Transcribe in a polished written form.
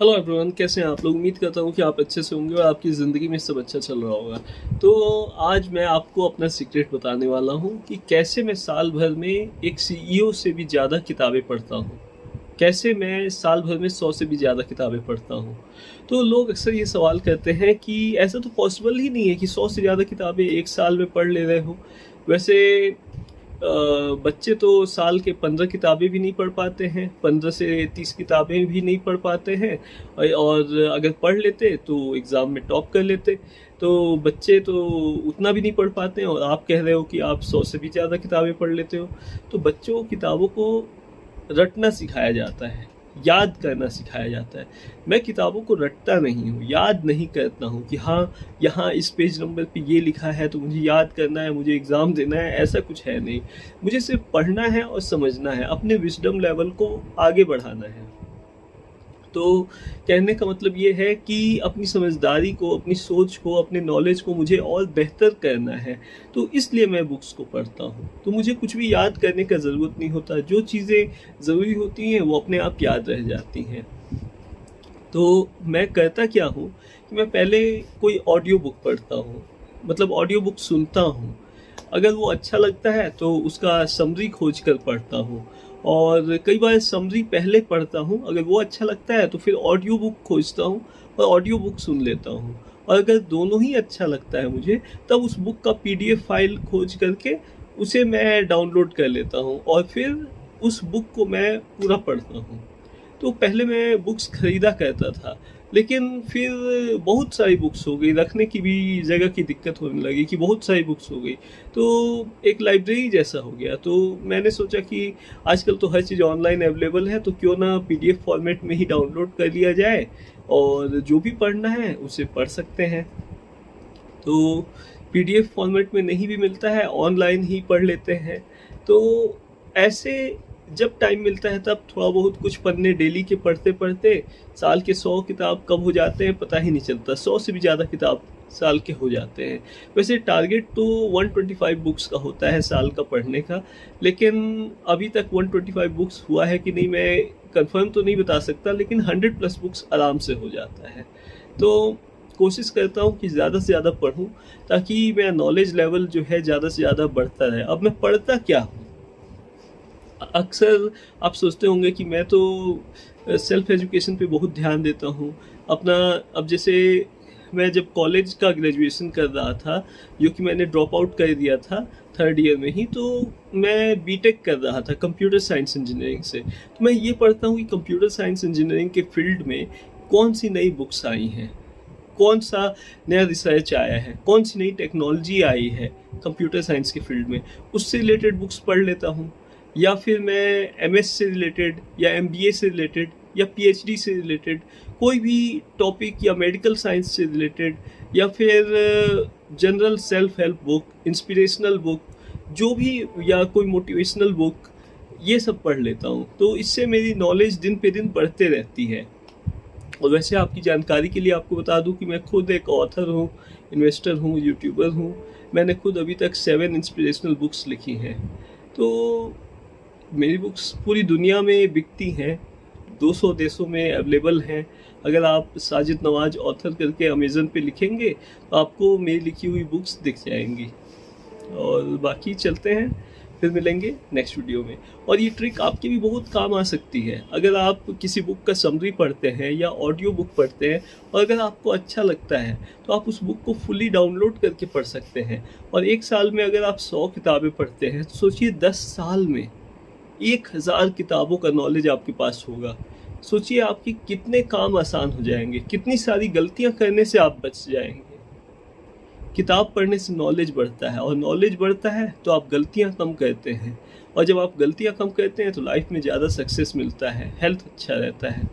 Hello everyone, कैसे हैं आप लोग। उम्मीद करता हूँ कि आप अच्छे से होंगे और आपकी ज़िंदगी में सब अच्छा चल रहा होगा। तो आज मैं आपको अपना सीक्रेट बताने वाला हूँ कि कैसे मैं साल भर में एक सीईओ से भी ज़्यादा किताबें पढ़ता हूँ। कैसे मैं साल भर में 100 से भी ज़्यादा किताबें पढ़ता हूँ। तो लोग अक्सर ये सवाल करते हैं कि ऐसा तो पॉसिबल ही नहीं है कि 100 से ज़्यादा किताबें एक साल में पढ़ ले रहे हो। वैसे बच्चे तो साल के 15 किताबें भी नहीं पढ़ पाते हैं, 15 से 30 किताबें भी नहीं पढ़ पाते हैं। और अगर पढ़ लेते तो एग्ज़ाम में टॉप कर लेते। तो बच्चे तो उतना भी नहीं पढ़ पाते हैं और आप कह रहे हो कि आप 100 से भी ज़्यादा किताबें पढ़ लेते हो। तो बच्चों को किताबों को रटना सिखाया जाता है, याद करना सिखाया जाता है। मैं किताबों को रटता नहीं हूँ, याद नहीं करता हूँ कि हाँ, यहाँ इस पेज नंबर पे ये लिखा है तो मुझे याद करना है, मुझे एग्ज़ाम देना है, ऐसा कुछ है नहीं। मुझे सिर्फ पढ़ना है और समझना है, अपने विज़डम लेवल को आगे बढ़ाना है। तो कहने का मतलब ये है कि अपनी समझदारी को, अपनी सोच को, अपने नॉलेज को मुझे और बेहतर करना है। तो इसलिए मैं बुक्स को पढ़ता हूँ। तो मुझे कुछ भी याद करने का ज़रूरत नहीं होता, जो चीज़ें ज़रूरी होती हैं वो अपने आप याद रह जाती हैं। तो मैं करता क्या हूँ कि मैं पहले कोई ऑडियो बुक पढ़ता हूँ, मतलब ऑडियो बुक सुनता हूँ। अगर वो अच्छा लगता है तो उसका समरी खोज कर पढ़ता हूँ, और कई बार समरी पहले पढ़ता हूँ। अगर वो अच्छा लगता है तो फिर ऑडियो बुक खोजता हूँ और ऑडियो बुक सुन लेता हूँ। और अगर दोनों ही अच्छा लगता है मुझे, तब उस बुक का पीडीएफ फाइल खोज करके उसे मैं डाउनलोड कर लेता हूँ और फिर उस बुक को मैं पूरा पढ़ता हूँ। तो पहले मैं बुक्स खरीदा करता था, लेकिन फिर बहुत सारी बुक्स हो गई, रखने की भी जगह की दिक्कत होने लगी कि बहुत सारी बुक्स हो गई। तो एक लाइब्रेरी जैसा हो गया। तो मैंने सोचा कि आजकल तो हर चीज़ ऑनलाइन अवेलेबल है, तो क्यों ना पीडीएफ फॉर्मेट में ही डाउनलोड कर लिया जाए और जो भी पढ़ना है उसे पढ़ सकते हैं। तो पीडीएफ फॉर्मेट में नहीं भी मिलता है, ऑनलाइन ही पढ़ लेते हैं। तो ऐसे जब टाइम मिलता है तब थोड़ा बहुत कुछ पन्ने डेली के पढ़ते पढ़ते साल के 100 किताब कब हो जाते हैं पता ही नहीं चलता। 100 से भी ज़्यादा किताब साल के हो जाते हैं। वैसे टारगेट तो 125 बुक्स का होता है साल का पढ़ने का, लेकिन अभी तक 125 बुक्स हुआ है कि नहीं मैं कंफर्म तो नहीं बता सकता, लेकिन 100 प्लस बुक्स आराम से हो जाता है। तो कोशिश करता हूँ कि ज़्यादा से ज़्यादा पढूँ, ताकि मेरा नॉलेज लेवल जो है ज़्यादा से ज़्यादा बढ़ता रहे। अब मैं पढ़ता क्या हूँ? अक्सर आप सोचते होंगे कि मैं तो सेल्फ एजुकेशन पे बहुत ध्यान देता हूँ अपना। अब जैसे मैं जब कॉलेज का ग्रेजुएशन कर रहा था, जो कि मैंने ड्रॉप आउट कर दिया था 3rd ईयर में ही, तो मैं बीटेक कर रहा था कंप्यूटर साइंस इंजीनियरिंग से। तो मैं ये पढ़ता हूँ कि कंप्यूटर साइंस इंजीनियरिंग के फील्ड में कौन सी नई बुक्स आई हैं, कौन सा नया रिसर्च आया है, कौन सी नई टेक्नोलॉजी आई है कंप्यूटर साइंस के फील्ड में, उससे रिलेटेड बुक्स पढ़ लेता हूँ। या फिर मैं एमएस से रिलेटेड या एमबीए से रिलेटेड या पीएचडी से रिलेटेड कोई भी टॉपिक, या मेडिकल साइंस से रिलेटेड, या फिर general self help book, inspirational book, जो भी, या कोई मोटिवेशनल बुक, ये सब पढ़ लेता हूँ। तो इससे मेरी नॉलेज दिन पे दिन बढ़ते रहती है। और वैसे आपकी जानकारी के लिए आपको बता दूं कि मैं खुद एक ऑथर हूँ, इन्वेस्टर हूँ, यूट्यूबर हूँ। मैंने खुद अभी तक 7 इंस्पिरेशनल बुक्स लिखी हैं। तो मेरी बुक्स पूरी दुनिया में बिकती हैं, 200 देशों में अवेलेबल हैं। अगर आप साजिद नवाज ऑथर करके अमेज़न पे लिखेंगे तो आपको मेरी लिखी हुई बुक्स दिख जाएंगी। और बाकी चलते हैं, फिर मिलेंगे नेक्स्ट वीडियो में। और ये ट्रिक आपके भी बहुत काम आ सकती है। अगर आप किसी बुक का समरी पढ़ते हैं या ऑडियो बुक पढ़ते हैं और अगर आपको अच्छा लगता है, तो आप उस बुक को फुली डाउनलोड करके पढ़ सकते हैं। और एक साल में अगर आप 100 किताबें पढ़ते हैं तो सोचिए 10 साल में 1000 किताबों का नॉलेज आपके पास होगा। सोचिए आपके कितने काम आसान हो जाएंगे, कितनी सारी गलतियां करने से आप बच जाएंगे। किताब पढ़ने से नॉलेज बढ़ता है, और नॉलेज बढ़ता है तो आप गलतियां कम करते हैं, और जब आप गलतियां कम करते हैं तो लाइफ में ज़्यादा सक्सेस मिलता है, हेल्थ अच्छा रहता है।